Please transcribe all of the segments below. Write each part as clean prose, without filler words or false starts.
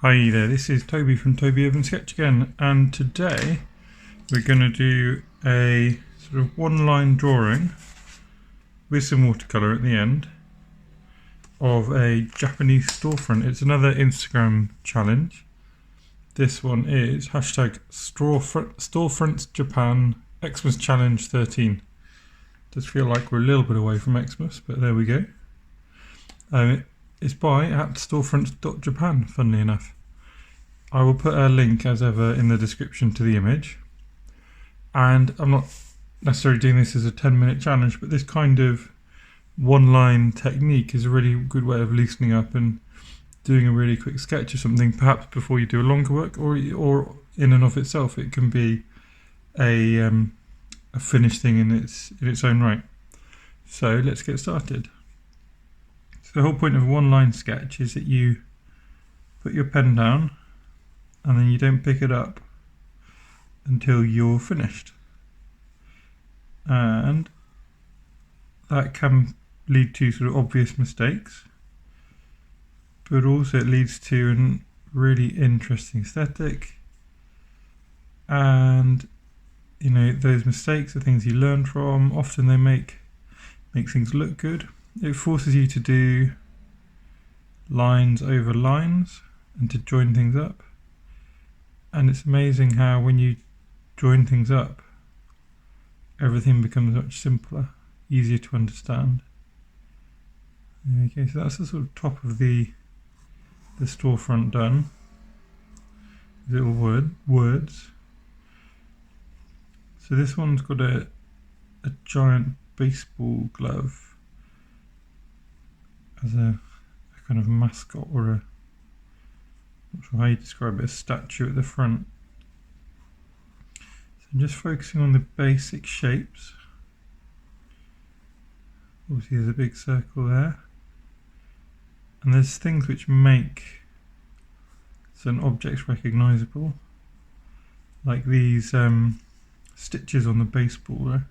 Hi there, this is Toby from Toby Urban Sketch again, and today we're going to do a sort of one-line drawing with some watercolour at the end of a Japanese storefront. It's another Instagram challenge. This one is hashtag storefronts Japan Xmas Challenge 13. Does feel like we're a little bit away from Xmas, but there we go. It's by @storefronts.japan, funnily enough. I will put a link as ever in the description to the image. And I'm not necessarily doing this as a 10-minute challenge, but this kind of one-line technique is a really good way of loosening up and doing a really quick sketch of something, perhaps before you do a longer work, or in and of itself it can be a finished thing in its own right. So let's get started. The whole point of a one-line sketch is that you put your pen down and then you don't pick it up until you're finished. And that can lead to sort of obvious mistakes, but also it leads to a really interesting aesthetic. And you know, those mistakes are things you learn from. Often they make things look good. It forces you to do lines over lines and to join things up. And it's amazing how when you join things up, everything becomes much simpler, easier to understand. Okay, so that's the sort of top of the storefront done. Little words. So this one's got a giant baseball glove as a kind of mascot, or I'm not sure how you describe it, a statue at the front. So I'm just focusing on the basic shapes. Obviously there's a big circle there. And there's things which make certain objects recognisable, like these stitches on the baseball are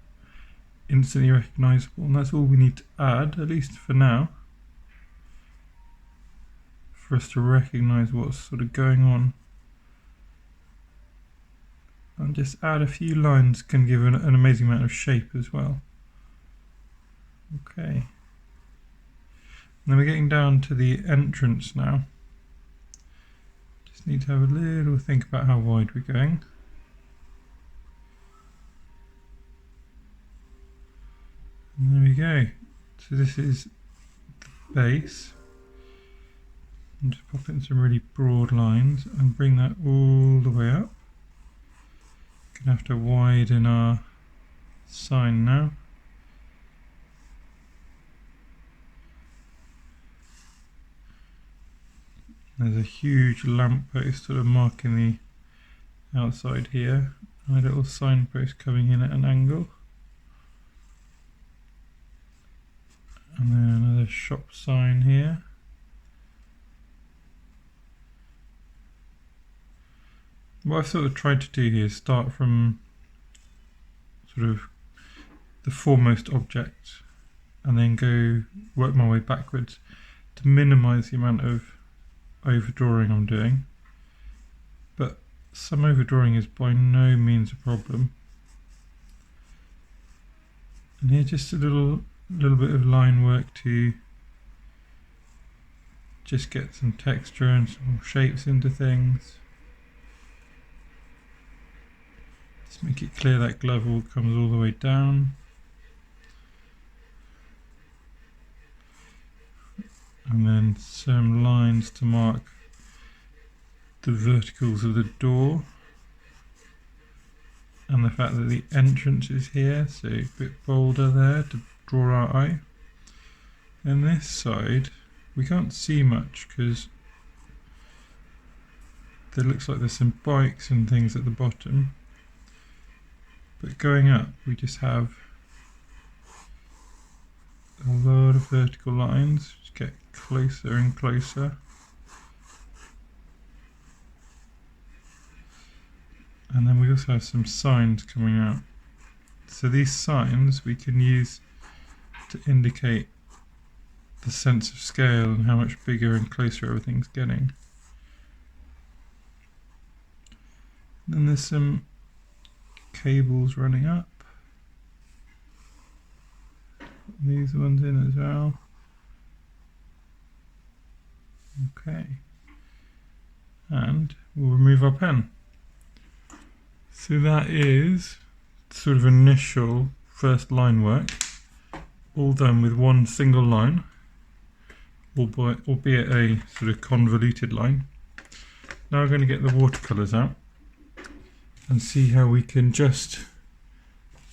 instantly recognisable, and that's all we need to add, at least for now, for us to recognise what's sort of going on. And just add a few lines can give an amazing amount of shape as well. Okay. And then we're getting down to the entrance now. Just need to have a little think about how wide we're going. And there we go. So this is the base. And just pop in some really broad lines and bring that all the way up. Gonna have to widen our sign now. There's a huge lamppost sort of marking the outside here, and a little signpost coming in at an angle. And then another shop sign here. What I've sort of tried to do here is start from sort of the foremost object and then work my way backwards to minimise the amount of overdrawing I'm doing. But some overdrawing is by no means a problem. And here just a little bit of line work to just get some texture and some shapes into things. Just make it clear that glove comes all the way down. And then some lines to mark the verticals of the door. And the fact that the entrance is here, so a bit bolder there to draw our eye. And this side, we can't see much because there looks like there's some bikes and things at the bottom. But going up, we just have a lot of vertical lines, just get closer and closer. And then we also have some signs coming out. So these signs we can use to indicate the sense of scale and how much bigger and closer everything's getting. Then there's some cables running up. These ones in as well. Okay. And we'll remove our pen. So that is sort of initial first line work, all done with one single line, albeit a sort of convoluted line. Now we're going to get the watercolours out and see how we can just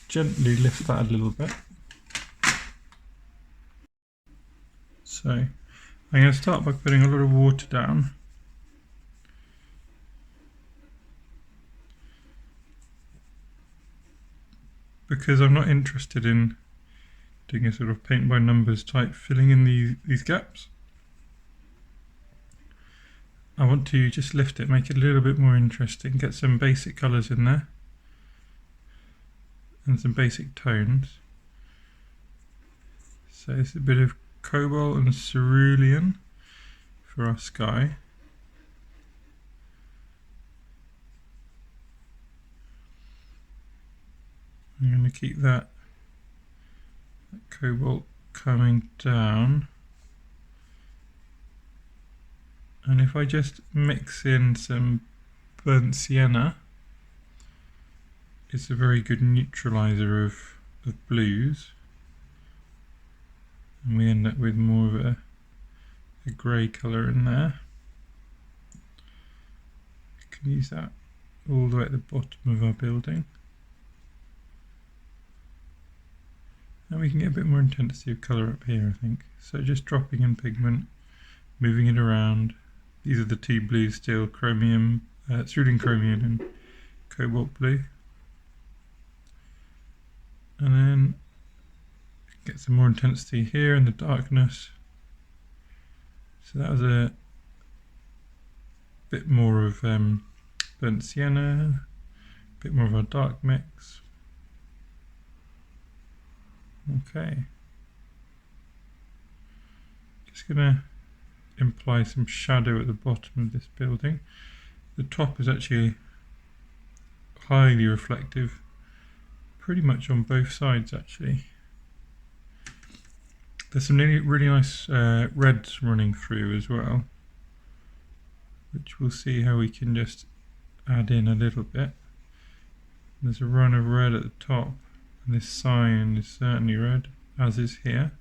gently lift that a little bit. So I'm going to start by putting a lot of water down. Because I'm not interested in doing a sort of paint by numbers type filling in these gaps. I want to just lift it, make it a little bit more interesting, get some basic colours in there and some basic tones. So it's a bit of cobalt and cerulean for our sky. I'm going to keep that cobalt coming down, and if I just mix in some burnt sienna, it's a very good neutralizer of blues, and we end up with more of a grey colour in there. You can use that all the way at the bottom of our building. And we can get a bit more intensity of colour up here, I think. So just dropping in pigment, moving it around. These are the two blues still, chromium, cerulean chromium and cobalt blue. And then get some more intensity here in the darkness. So that was a bit more of burnt sienna, a bit more of our dark mix. Okay, just gonna imply some shadow at the bottom of this building. The top is actually highly reflective, pretty much on both sides actually. There's some really nice reds running through as well, which we'll see how we can just add in a little bit. There's a run of red at the top. This sign is certainly red, as is here.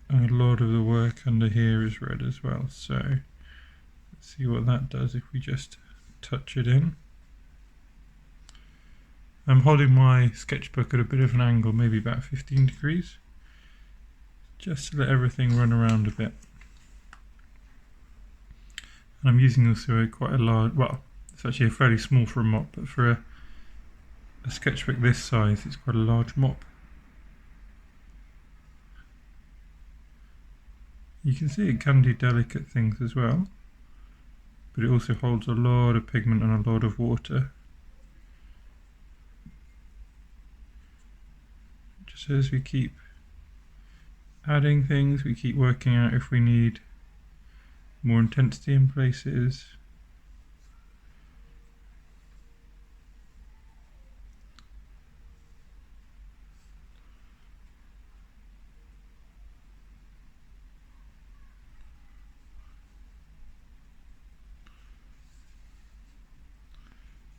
And a lot of the work under here is red as well, so let's see what that does if we just touch it in. I'm holding my sketchbook at a bit of an angle, maybe about 15 degrees, just to let everything run around a bit. And I'm using also quite a large, well, it's actually a fairly small for a mop, but for a sketchbook this size, it's quite a large mop. You can see it can do delicate things as well, but it also holds a lot of pigment and a lot of water. Just as we keep adding things, we keep working out if we need more intensity in places.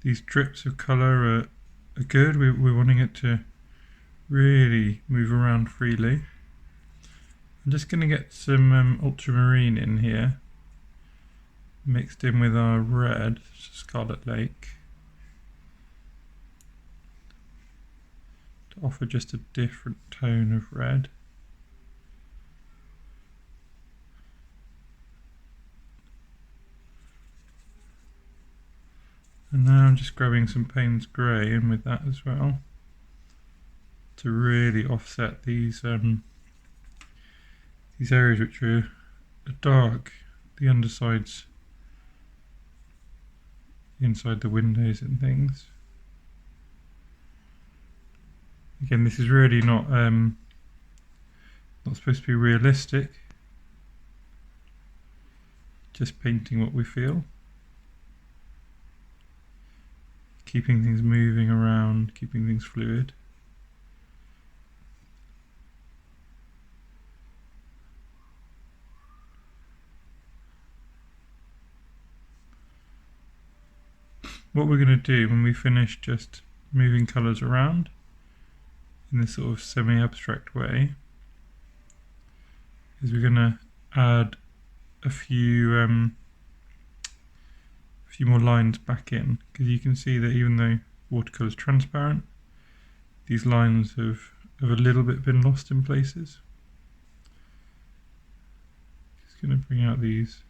These drips of colour are good. We're wanting it to really move around freely. I'm just going to get some ultramarine in here, mixed in with our red, Scarlet Lake, to offer just a different tone of red. And now I'm just grabbing some Payne's Grey in with that as well, to really offset these areas which are dark, the undersides, inside the windows and things. Again, this is really not supposed to be realistic. just painting what we feel. Keeping things moving around, keeping things fluid. What we're going to do when we finish just moving colours around in this sort of semi-abstract way is we're going to add a few more lines back in, because you can see that even though watercolour is transparent, these lines have a little bit been lost in places. Just going to bring out these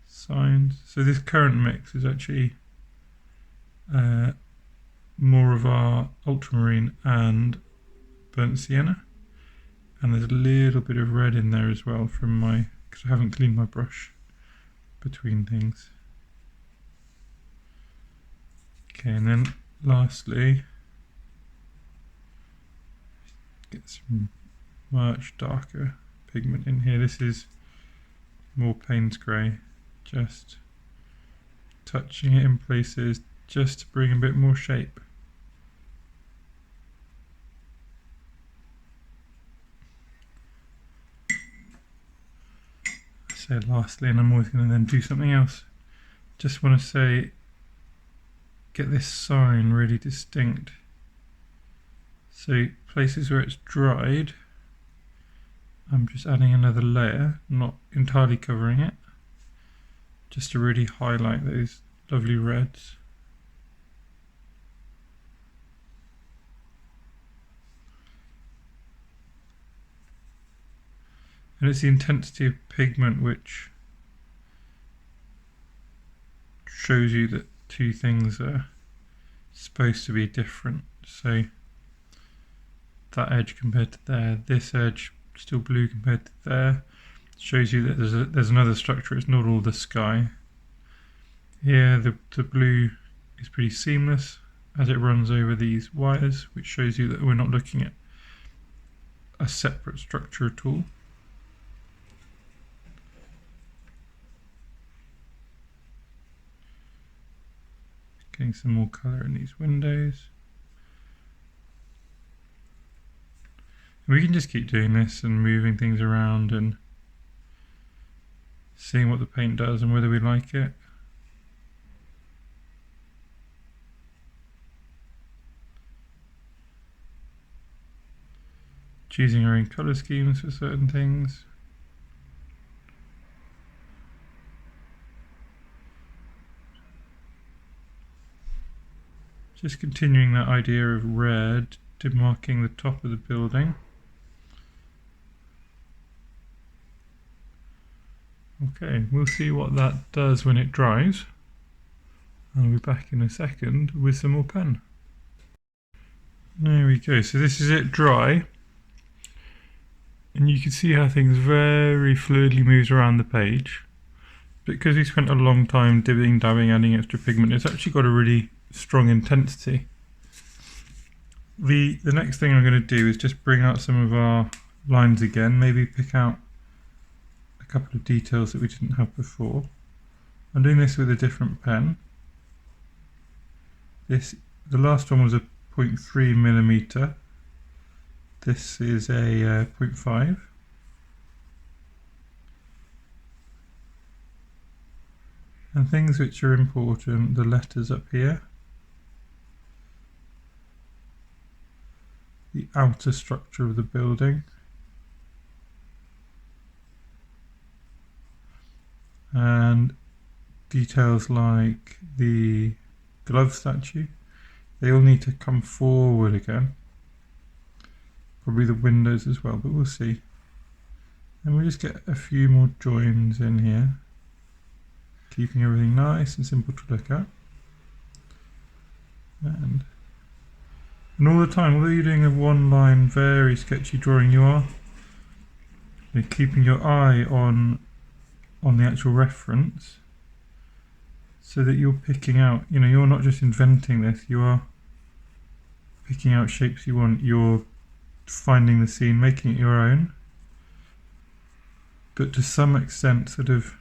signs. So this current mix is actually more of our ultramarine and burnt sienna, and there's a little bit of red in there as well from because I haven't cleaned my brush between things. Okay, and then lastly, get some much darker pigment in here. This is more Payne's grey, just touching it in places just to bring a bit more shape. So lastly, and I'm always going to then do something else, just want to say, get this sign really distinct. So places where it's dried, I'm just adding another layer, not entirely covering it, just to really highlight those lovely reds. And it's the intensity of pigment which shows you that two things are supposed to be different. So that edge compared to there, this edge still blue compared to there, shows you that there's another structure. It's not all the sky. Here the blue is pretty seamless as it runs over these wires, which shows you that we're not looking at a separate structure at all. Getting some more colour in these windows. And we can just keep doing this and moving things around and seeing what the paint does and whether we like it. Choosing our own colour schemes for certain things. Just continuing that idea of red, demarking the top of the building. Okay, we'll see what that does when it dries. I'll be back in a second with some more pen. There we go, so this is it dry. And you can see how things very fluidly moves around the page. Because we spent a long time dibbing, dabbing, adding extra pigment, it's actually got a really strong intensity. The next thing I'm going to do is just bring out some of our lines again, maybe pick out a couple of details that we didn't have before. I'm doing this with a different pen. The last one was a 0.3mm. This is a 0.5. And things which are important, the letters up here, the outer structure of the building, and details like the glove statue. They all need to come forward again. Probably the windows as well, but we'll see. And we'll just get a few more joins in here, keeping everything nice and simple to look at. And all the time, although you're doing a one line, very sketchy drawing, you're keeping your eye on the actual reference, so that you're picking out, you're not just inventing this, you are picking out shapes you want, you're finding the scene, making it your own, but to some extent sort of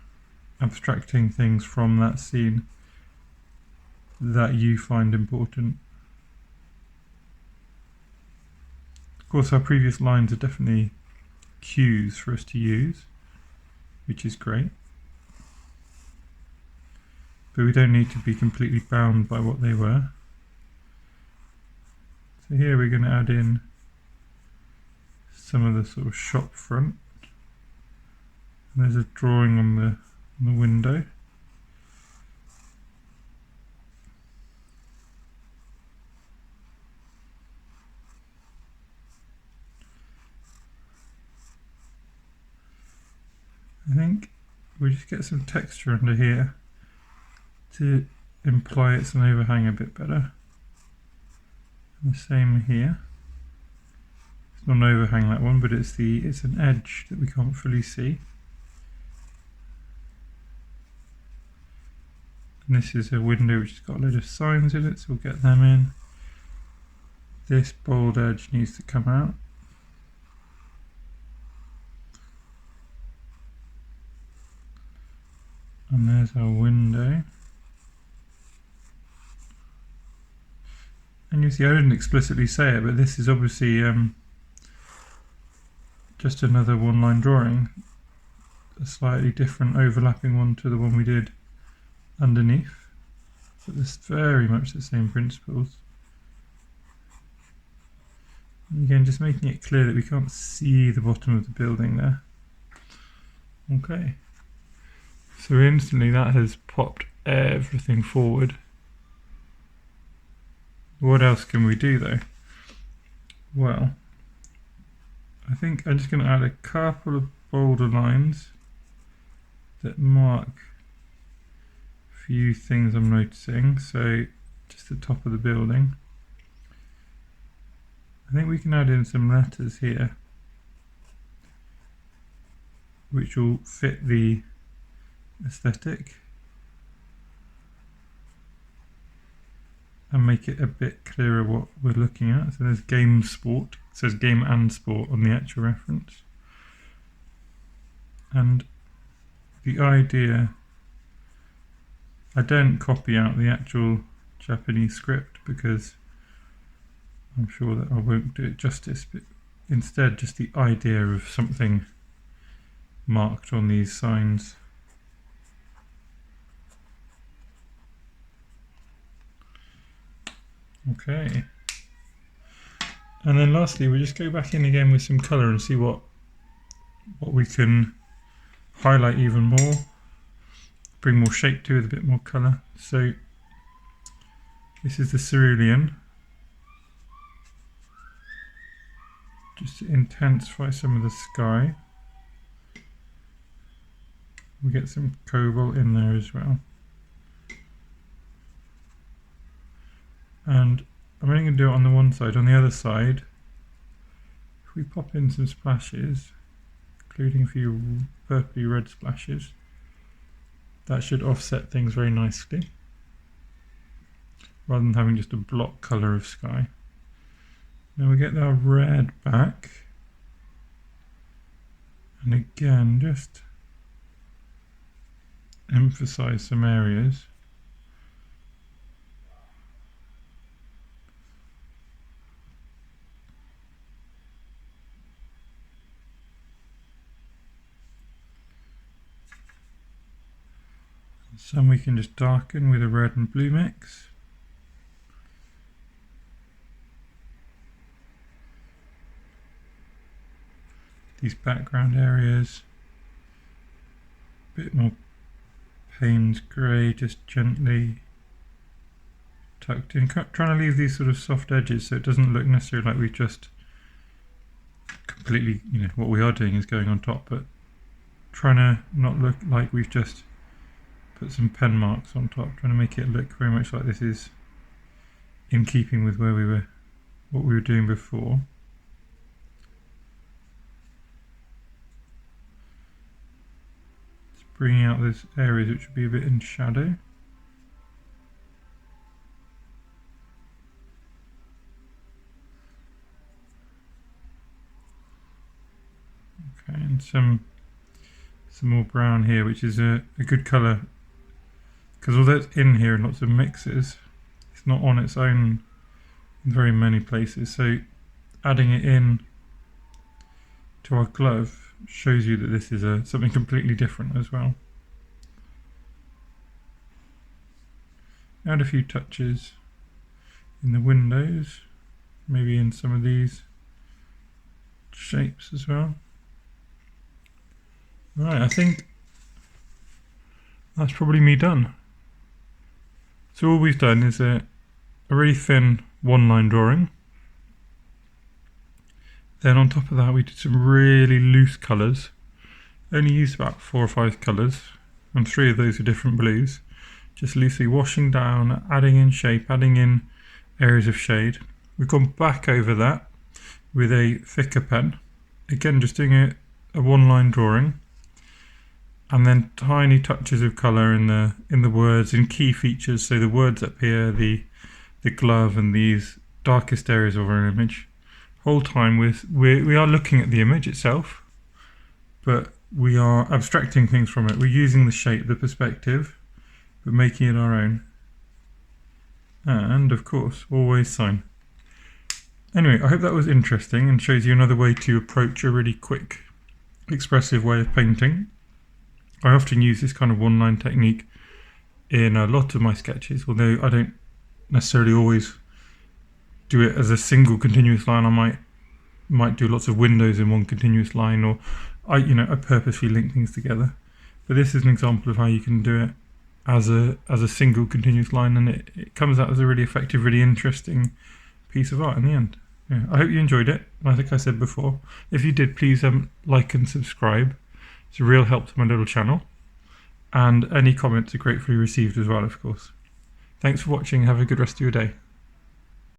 abstracting things from that scene that you find important. Of course, our previous lines are definitely cues for us to use, which is great. But we don't need to be completely bound by what they were. So here we're going to add in some of the sort of shop front. And there's a drawing on the window. I think we just get some texture under here to imply it's an overhang a bit better. And the same here. It's not an overhang, that one, but it's an edge that we can't fully see. And this is a window which has got a load of signs in it, so we'll get them in. This bold edge needs to come out. And there's our window. And you see, I didn't explicitly say it, but this is obviously just another one-line drawing, a slightly different overlapping one to the one we did underneath. But it's very much the same principles. And again, just making it clear that we can't see the bottom of the building there. Okay. So instantly that has popped everything forward. What else can we do though? Well, I think I'm just going to add a couple of bolder lines that mark a few things I'm noticing. So just the top of the building. I think we can add in some letters here which will fit the aesthetic and make it a bit clearer what we're looking at. So there's game sport, it says game and sport on the actual reference. And the idea, I don't copy out the actual Japanese script because I'm sure that I won't do it justice, but instead just the idea of something marked on these signs. Okay, and then lastly we just go back in again with some colour and see what we can highlight even more, bring more shape to it, a bit more colour. So this is the cerulean, just to intensify some of the sky. We get some cobalt in there as well. And I'm only going to do it on the one side. On the other side, if we pop in some splashes, including a few purpley red splashes, that should offset things very nicely, rather than having just a block colour of sky. Now we get our red back, and again just emphasise some areas. Some we can just darken with a red and blue mix. These background areas, a bit more Payne's grey, just gently tucked in, trying to leave these sort of soft edges so it doesn't look necessarily like we've just completely, what we are doing is going on top, but trying to not look like we've just put some pen marks on top, trying to make it look very much like this is in keeping with what we were doing before. Just bringing out those areas which would be a bit in shadow. Okay, and some some more brown here, which is a good colour, because although it's in here in lots of mixes, it's not on its own in very many places. So adding it in to our glove shows you that this is something completely different as well. Add a few touches in the windows, maybe in some of these shapes as well. Right, I think that's probably me done. So all we've done is a really thin one-line drawing. Then on top of that we did some really loose colours. Only used about 4 or 5 colours, and 3 of those are different blues. Just loosely washing down, adding in shape, adding in areas of shade. We've gone back over that with a thicker pen. Again, just doing a one-line drawing. And then tiny touches of colour in the words and key features. So the words up here, the glove, and these darkest areas of our image. Whole time we are looking at the image itself, but we are abstracting things from it. We're using the shape, the perspective, but making it our own. And of course, always sign. Anyway, I hope that was interesting and shows you another way to approach a really quick, expressive way of painting. I often use this kind of one-line technique in a lot of my sketches, although I don't necessarily always do it as a single continuous line. I might do lots of windows in one continuous line, or I purposely link things together. But this is an example of how you can do it as a single continuous line, and it comes out as a really effective, really interesting piece of art in the end. Yeah, I hope you enjoyed it. I think I said before, if you did, please like and subscribe. It's a real help to my little channel, and any comments are gratefully received as well, of course. Thanks for watching. Have a good rest of your day.